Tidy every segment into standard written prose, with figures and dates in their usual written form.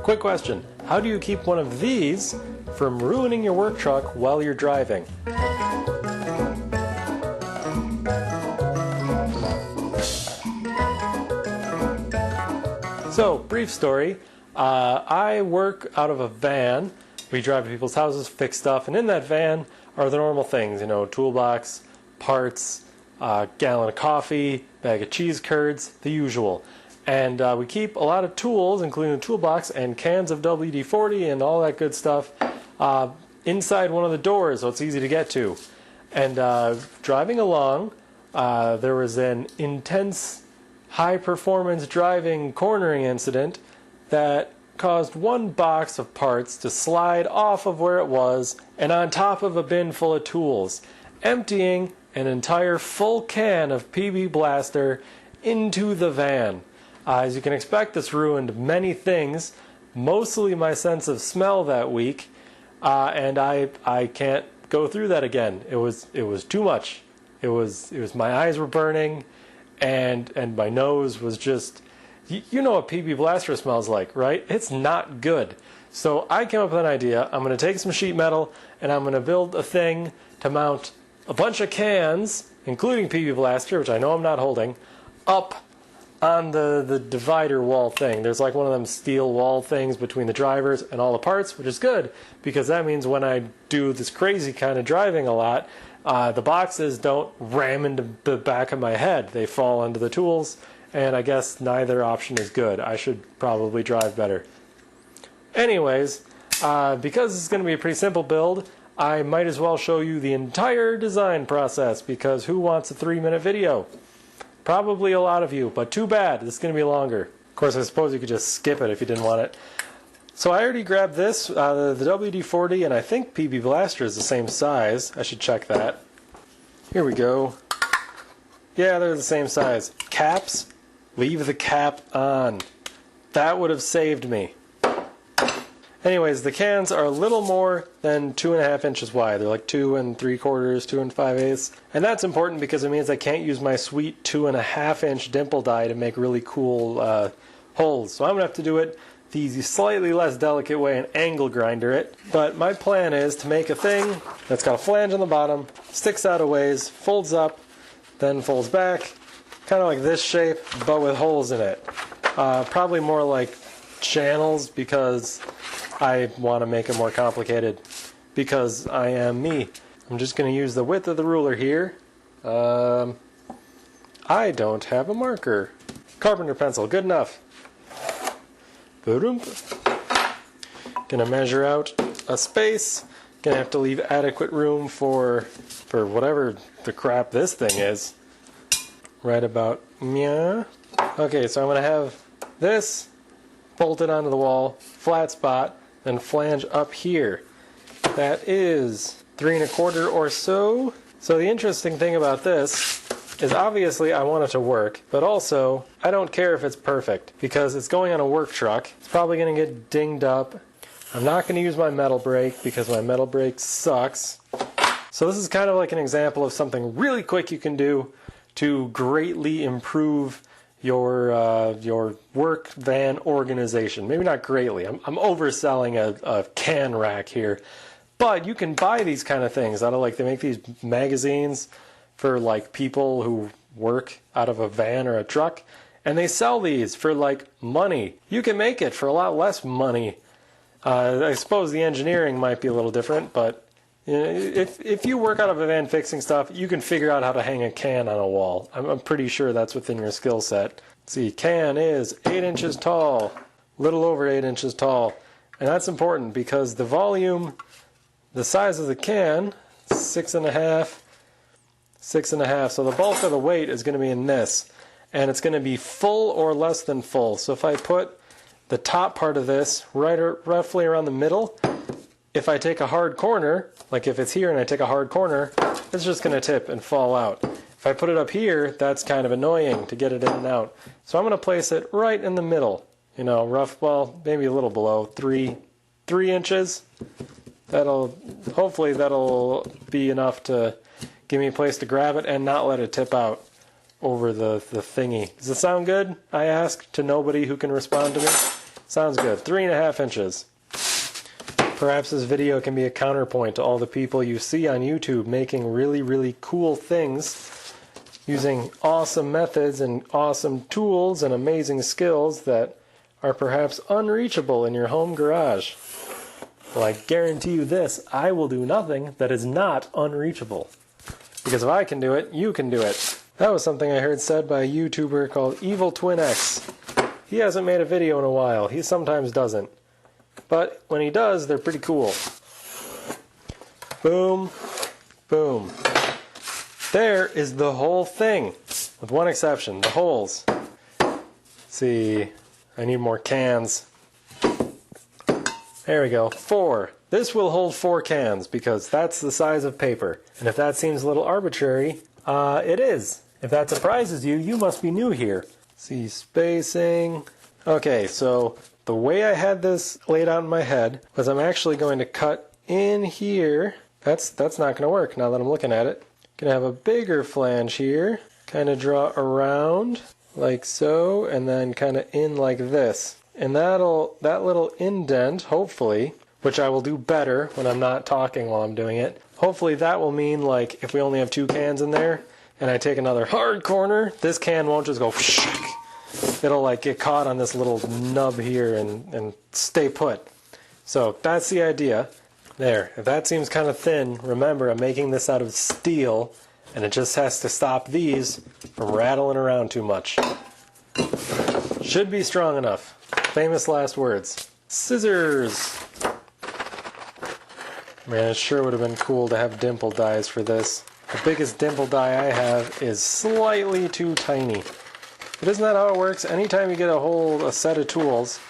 Quick question, how do you keep one of these from ruining your work truck while you're driving? So, brief story, I work out of a van. We drive to people's houses, fix stuff, and in that van are the normal things, you know, toolbox, parts, gallon of coffee, bag of cheese curds, the usual. And we keep a lot of tools, including the toolbox and cans of WD-40 and all that good stuff, inside one of the doors so it's easy to get to. And driving along, there was an intense high-performance driving cornering incident that caused one box of parts to slide off of where it was and on top of a bin full of tools, emptying an entire full can of PB Blaster into the van. As you can expect, this ruined many things, mostly my sense of smell that week, and I can't go through that again. It was too much. It was my eyes were burning, and my nose was just, you know what PB Blaster smells like, right? It's not good. So I came up with an idea. I'm going to take some sheet metal and I'm going to build a thing to mount a bunch of cans, including PB Blaster, which I know I'm not holding, up on the divider wall thing. There's like one of them steel wall things between the drivers and all the parts, which is good because that means when I do this crazy kind of driving a lot, the boxes don't ram into the back of my head. They fall onto the tools, and I guess neither option is good. I should probably drive better. Anyways, because it's going to be a pretty simple build, I might as well show you the entire design process, because who wants a 3-minute video? Probably a lot of you, but too bad, this is going to be longer. Of course, I suppose you could just skip it if you didn't want it. So I already grabbed this, the WD-40, and I think PB Blaster is the same size. I should check that. Here we go. Yeah, they're the same size. Caps, leave the cap on. That would have saved me. Anyways, the cans are a little more than 2.5 inches wide. They're like 2 3/4, 2 5/8. And that's important because it means I can't use my sweet 2.5-inch dimple die to make really cool holes. So I'm going to have to do it the slightly less delicate way and angle grinder it. But my plan is to make a thing that's got a flange on the bottom, sticks out a ways, folds up, then folds back. Kind of like this shape, but with holes in it. Probably more like channels because I want to make it more complicated because I am me. I'm just going to use the width of the ruler here. I don't have a marker. Carpenter pencil, good enough. Gonna measure out a space. Gonna have to leave adequate room for whatever the crap this thing is. Right about, yeah. Okay, so I'm gonna have this bolted onto the wall, flat spot, then flange up here. That is 3 1/4 or so. So the interesting thing about this is obviously I want it to work, but also I don't care if it's perfect because it's going on a work truck. It's probably going to get dinged up. I'm not going to use my metal brake because my metal brake sucks. So this is kind of like an example of something really quick you can do to greatly improve your work van organization. Maybe not greatly. I'm overselling a can rack here. But you can buy these kind of things out of, like, they make these magazines for like people who work out of a van or a truck, and they sell these for like money. You can make it for a lot less money. I suppose the engineering might be a little different, but you know, if you work out of a van fixing stuff, you can figure out how to hang a can on a wall. I'm pretty sure that's within your skill set. Let's see, can is 8 inches tall, little over 8 inches tall, and that's important because the volume, the size of the can, 6.5, so the bulk of the weight is going to be in this, and it's going to be full or less than full. So if I put the top part of this roughly around the middle, if I take a hard corner, like if it's here and I take a hard corner, it's just going to tip and fall out. If I put it up here, that's kind of annoying to get it in and out. So I'm going to place it right in the middle, you know, well, maybe a little below, 3 inches. Hopefully that'll be enough to give me a place to grab it and not let it tip out over the thingy. Does it sound good? I ask to nobody who can respond to me. Sounds good. 3.5 inches. Perhaps this video can be a counterpoint to all the people you see on YouTube making really, really cool things using awesome methods and awesome tools and amazing skills that are perhaps unreachable in your home garage. Well, I guarantee you this, I will do nothing that is not unreachable. Because if I can do it, you can do it. That was something I heard said by a YouTuber called Evil Twin X. He hasn't made a video in a while. He sometimes doesn't. But when he does, they're pretty cool. Boom. Boom. There is the whole thing. With one exception, the holes. Let's see, I need more cans. There we go, 4. This will hold 4 cans because that's the size of paper. And if that seems a little arbitrary, it is. If that surprises you, you must be new here. See, spacing. Okay, so the way I had this laid out in my head was I'm actually going to cut in here. That's not going to work now that I'm looking at it. Going to have a bigger flange here. Kind of draw around like so, and then kind of in like this. And that little indent, hopefully, which I will do better when I'm not talking while I'm doing it, hopefully that will mean, like, if we only have 2 cans in there, and I take another hard corner, this can won't just go it'll like get caught on this little nub here and stay put. So that's the idea. There, if that seems kind of thin, remember I'm making this out of steel, and it just has to stop these from rattling around too much. Should be strong enough. Famous last words. Scissors! Man, it sure would have been cool to have dimple dies for this. The biggest dimple die I have is slightly too tiny. But isn't that how it works? Anytime you get a set of tools,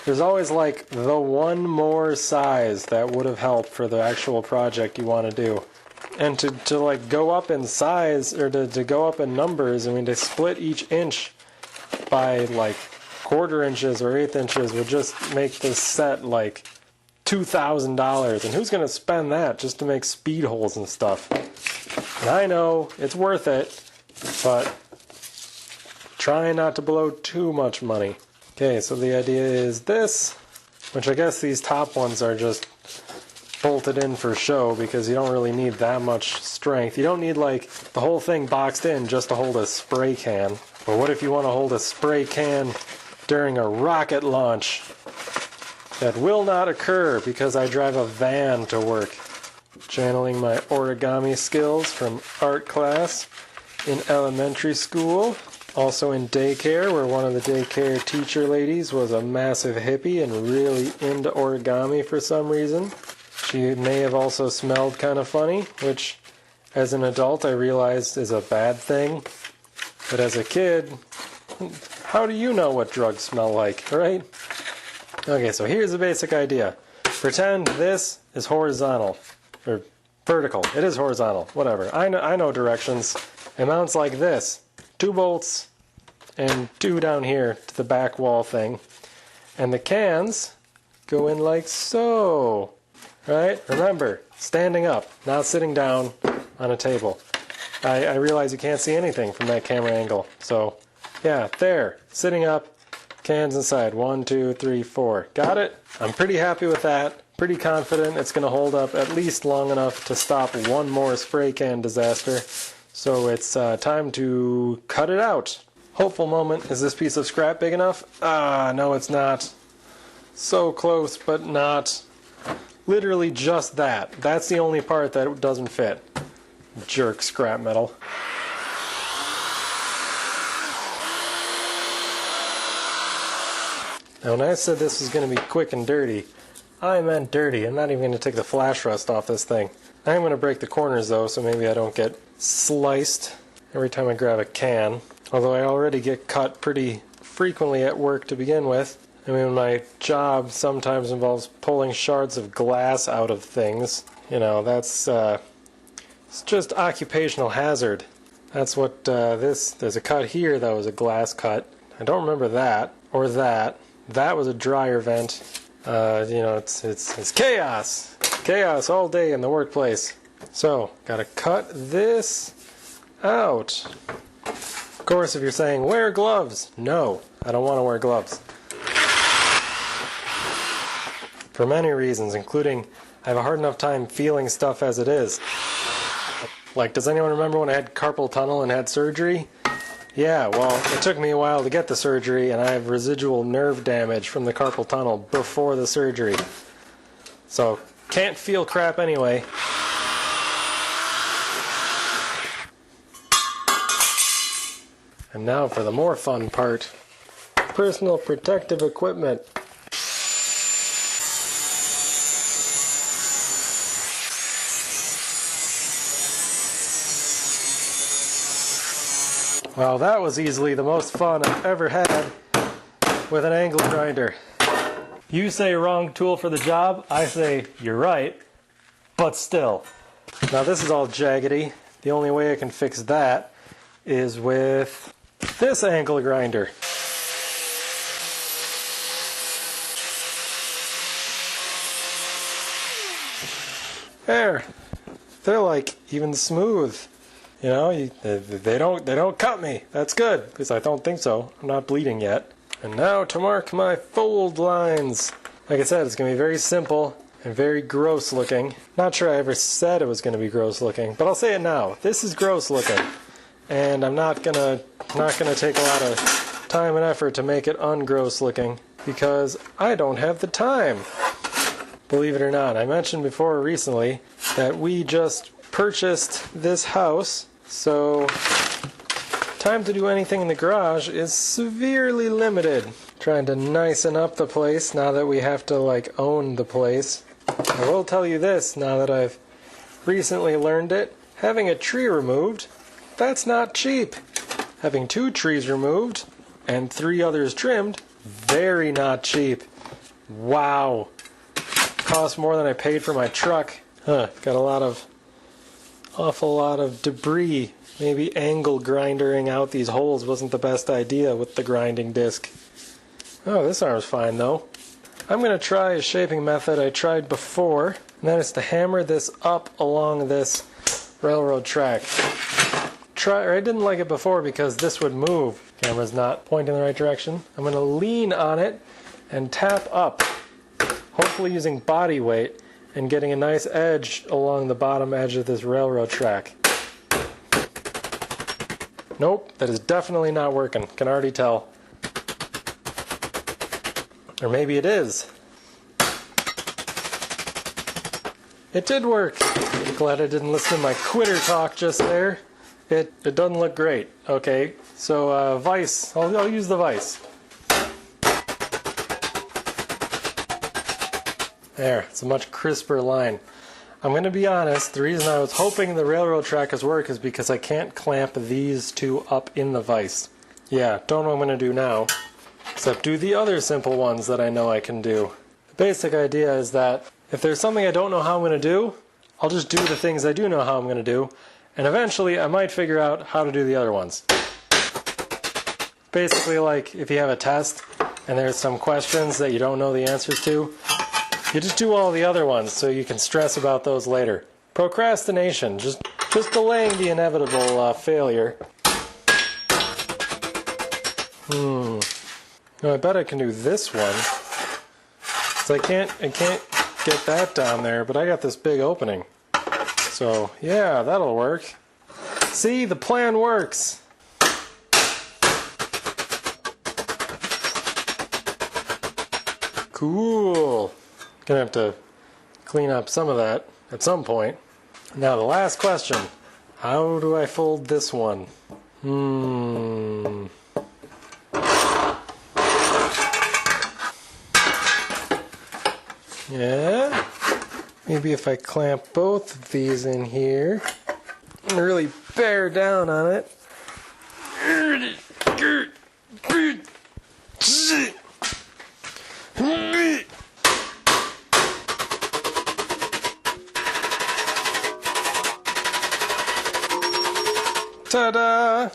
there's always like the one more size that would have helped for the actual project you want to do. And to like go up in size, or to go up in numbers, I mean to split each inch by like 1/4 inches or 1/8 inches would just make this set like $2,000. And who's going to spend that just to make speed holes and stuff? And I know it's worth it, but try not to blow too much money. Okay, so the idea is this, which I guess these top ones are just bolted in for show because you don't really need that much strength. You don't need like the whole thing boxed in just to hold a spray can. But what if you want to hold a spray can during a rocket launch? That will not occur because I drive a van to work. Channeling my origami skills from art class in elementary school. Also in daycare, where one of the daycare teacher ladies was a massive hippie and really into origami for some reason. She may have also smelled kind of funny, which as an adult I realized is a bad thing. But as a kid, how do you know what drugs smell like, right? Okay, so here's the basic idea. Pretend this is horizontal, or vertical. It is horizontal, whatever. I know directions. It mounts like this. 2 bolts and 2 down here to the back wall thing. And the cans go in like so. Right? Remember, standing up, not sitting down on a table. I realize you can't see anything from that camera angle. So, yeah, there. Sitting up, cans inside. 1, 2, 3, 4. Got it? I'm pretty happy with that. Pretty confident it's going to hold up at least long enough to stop one more spray can disaster. So it's time to cut it out. Hopeful moment. Is this piece of scrap big enough? No it's not. So close, but not. Literally just that. That's the only part that doesn't fit. Jerk scrap metal. Now when I said this was going to be quick and dirty, I meant dirty. I'm not even going to take the flash rust off this thing. I'm going to break the corners though, so maybe I don't get sliced every time I grab a can. Although I already get cut pretty frequently at work to begin with. I mean, my job sometimes involves pulling shards of glass out of things. You know, that's it's just occupational hazard. That's what there's a cut here that was a glass cut. I don't remember that, or that. That was a dryer vent. You know, it's chaos. Chaos all day in the workplace. So, gotta cut this out. Of course, if you're saying, wear gloves. No, I don't want to wear gloves. for many reasons, including I have a hard enough time feeling stuff as it is. Like, does anyone remember when I had carpal tunnel and had surgery? Yeah, well, it took me a while to get the surgery, and I have residual nerve damage from the carpal tunnel before the surgery. So, can't feel crap anyway. And now for the more fun part. Personal protective equipment. Well, that was easily the most fun I've ever had with an angle grinder. You say wrong tool for the job, I say you're right, but still. Now this is all jaggedy. The only way I can fix that is with this angle grinder. There. They're like even smooth. You know, they don't cut me. That's good, because I don't think so. I'm not bleeding yet. And now to mark my fold lines. Like I said, it's going to be very simple and very gross looking. Not sure I ever said it was going to be gross looking, but I'll say it now. This is gross looking. And I'm not gonna take a lot of time and effort to make it ungross looking, because I don't have the time. Believe it or not, I mentioned before recently that we just purchased this house, so time to do anything in the garage is severely limited. Trying to nicen up the place now that we have to own the place. I will tell you this, now that I've recently learned it, having a tree removed, that's not cheap. Having 2 trees removed and 3 others trimmed, very not cheap. Wow. Cost more than I paid for my truck. Got awful lot of debris. Maybe angle grinding out these holes wasn't the best idea with the grinding disc. Oh, this arm's fine though. I'm going to try a shaping method I tried before, and that is to hammer this up along this railroad track. I didn't like it before because this would move. Camera's not pointing in the right direction. I'm going to lean on it and tap up, hopefully using body weight, and getting a nice edge along the bottom edge of this railroad track. Nope, that is definitely not working. Can already tell. Or maybe it is. It did work. I'm glad I didn't listen to my quitter talk just there. It doesn't look great. Okay, so vise. I'll use the vise. There, it's a much crisper line. I'm going to be honest, the reason I was hoping the railroad trackers work is because I can't clamp these 2 up in the vise. Yeah, don't know what I'm going to do now, except do the other simple ones that I know I can do. The basic idea is that if there's something I don't know how I'm going to do, I'll just do the things I do know how I'm going to do, and eventually I might figure out how to do the other ones. Basically, like if you have a test and there's some questions that you don't know the answers to, you just do all the other ones so you can stress about those later. Procrastination, just delaying the inevitable failure. No, I bet I can do this one. So I can't get that down there, but I got this big opening. So yeah, that'll work. See, the plan works. Cool. Gonna have to clean up some of that at some point. Now the last question. How do I fold this one? Yeah. Maybe if I clamp both of these in here and really bear down on it. Ta-da!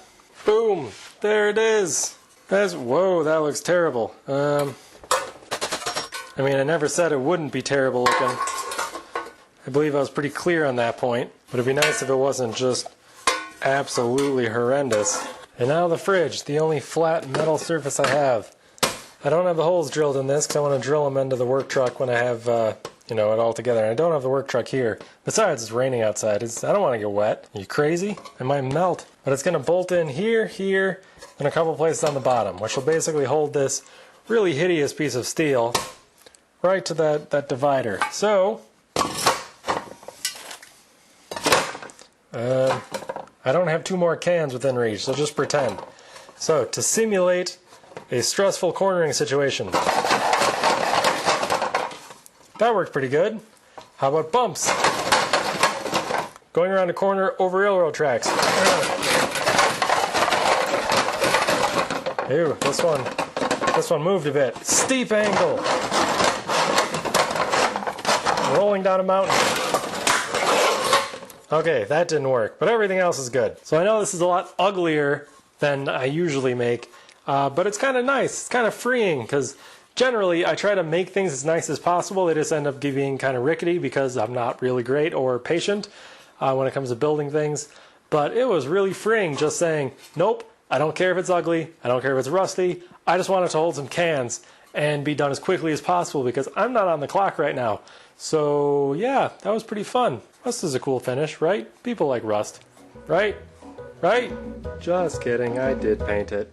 Boom! There it is! Whoa, that looks terrible. I mean, I never said it wouldn't be terrible looking. I believe I was pretty clear on that point, but it'd be nice if it wasn't just absolutely horrendous. And now the fridge, the only flat metal surface I have. I don't have the holes drilled in this because I want to drill them into the work truck when I have, it all together. And I don't have the work truck here. Besides, it's raining outside. I don't want to get wet. Are you crazy? I might melt. But it's going to bolt in here, here, and a couple places on the bottom, which will basically hold this really hideous piece of steel right to that divider. So, I don't have 2 more cans within reach, so just pretend. So, to simulate a stressful cornering situation. That worked pretty good. How about bumps? Going around a corner over railroad tracks. Ew, this one moved a bit. Steep angle. Rolling down a mountain. Okay, that didn't work, but everything else is good. So I know this is a lot uglier than I usually make, but it's kind of nice. It's kind of freeing, because generally I try to make things as nice as possible. They just end up being kind of rickety because I'm not really great or patient when it comes to building things. But it was really freeing just saying, nope, I don't care if it's ugly, I don't care if it's rusty, I just want it to hold some cans and be done as quickly as possible because I'm not on the clock right now. So yeah, that was pretty fun. Rust is a cool finish, right? People like rust, right? Right? Just kidding, I did paint it.